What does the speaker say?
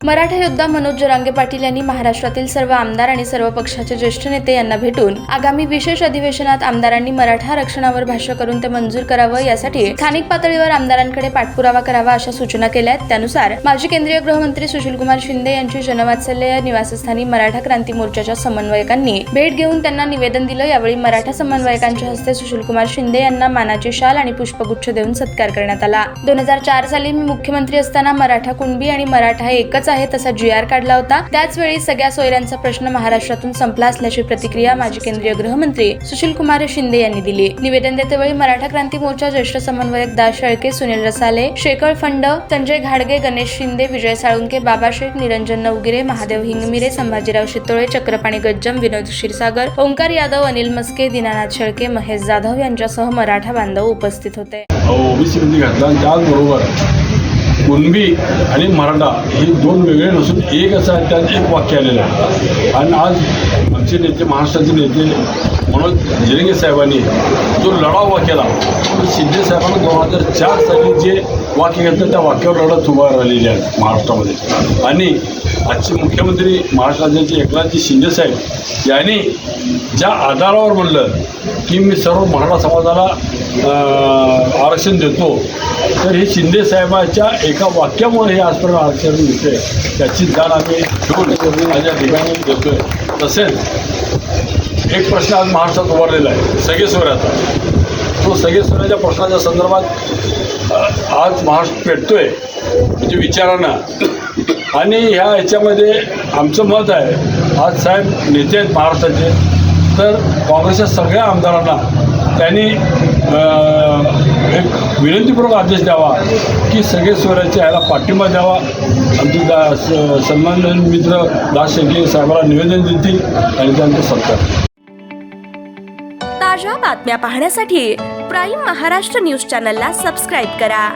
मराठा योद्धा मनोज जरांगे पाटील यांनी महाराष्ट्रातील सर्व आमदार आणि सर्व पक्षाचे ज्येष्ठ नेते यांना भेटून आगामी विशेष अधिवेशनात आमदारांनी मराठा आरक्षणावर भाष्य करून ते मंजूर करावं, यासाठी स्थानिक पातळीवर आमदारांकडे पाठपुरावा करावा अशा सूचना केल्या आहेत। त्यानुसार माजी केंद्रीय गृहमंत्री सुशीलकुमार शिंदे यांची जनवात्सल्य या निवासस्थानी मराठा क्रांती मोर्चाच्या समन्वयकांनी भेट घेऊन त्यांना निवेदन दिलं। यावेळी मराठा समन्वयकांच्या हस्ते सुशीलकुमार शिंदे यांना मानाची शाल आणि पुष्पगुच्छ देऊन सत्कार करण्यात आला। 2004 साली मी मुख्यमंत्री असताना मराठा कुणबी आणि मराठा हे एकच आहे तसा GR काढला होता। त्याच वेळी सगळ्या सोयऱ्यांचा प्रश्न महाराष्ट्रातून संपला असल्याची प्रतिक्रिया माजी केंद्रीय गृहमंत्री सुशीलकुमार शिंदे यांनी दिली। निवेदन देतेवेळी मराठा क्रांती मोर्चा ज्येष्ठ समन्वयक दास शेळके, सुनील रसाले, शेखर फंड, संजय घाडगे, गणेश शिंदे, विजय साळुंके, बाबा शेख, निरंजन नवगिरे, महादेव हिंगमिरे, संभाजीराव शितोळे, चक्रपाणी गज्जम, विनोद क्षीरसागर, ओंकार यादव, अनिल मस्के, दीनानाथ शेळके, महेश जाधव यांच्यासह मराठा बांधव उपस्थित होते। ओबीसी घातला त्याचबरोबर कुणबी आणि मराठा हे दोन वेगळे नसून एक असं आहे, त्यात एक वाक्य आलेलं आहे। आणि आज आमचे नेते, महाराष्ट्राचे नेते मनोज जरांगे साहेबांनी जो लढा उभा केला, शिंदे साहेबांना 2004 साली जे वाक्य घेतलं त्या वाक्यावर लढत उभा राहिलेली आहे महाराष्ट्रामध्ये। आणि आजचे मुख्यमंत्री महाराष्ट्र राज्याचे एकनाथजी शिंदे साहेब यांनी ज्या आधारावर म्हणलं की मी सर्व मराठा समाजाला आरक्षण देतो, तर हे शिंदे साहेबांच्या एका वाक्यामुळे हे आजपर्यंत आरक्षण मिळते, त्याची जाण आम्ही घेऊन माझ्या ठिकाणी देतोय। तसेच एक प्रश्न आज महाराष्ट्रात उभारलेला आहे सगळे सोयऱ्याचा। तो सगळे सोयऱ्याच्या प्रश्नाच्या संदर्भात आज महाराष्ट्र पेटतोय म्हणजे विचारांना। आणि ह्याच्यामध्ये आमचं मत आहे, आज साहेब नेते आहेत महाराष्ट्राचे, तर काँग्रेसच्या सगळ्या आमदारांना त्यांनी एक विनंतीपूर्वक आदेश द्यावा की सगळे सोयऱ्याच्या ह्याला पाठिंबा द्यावा। आमचे सन्माननीय मित्र दास शेळके साहेबांना निवेदन देतील आणि त्यांचं सत्कार। ताज्या बातम्या पाहण्यासाठी प्राईम महाराष्ट्र न्यूज चॅनलला सबस्क्राईब करा।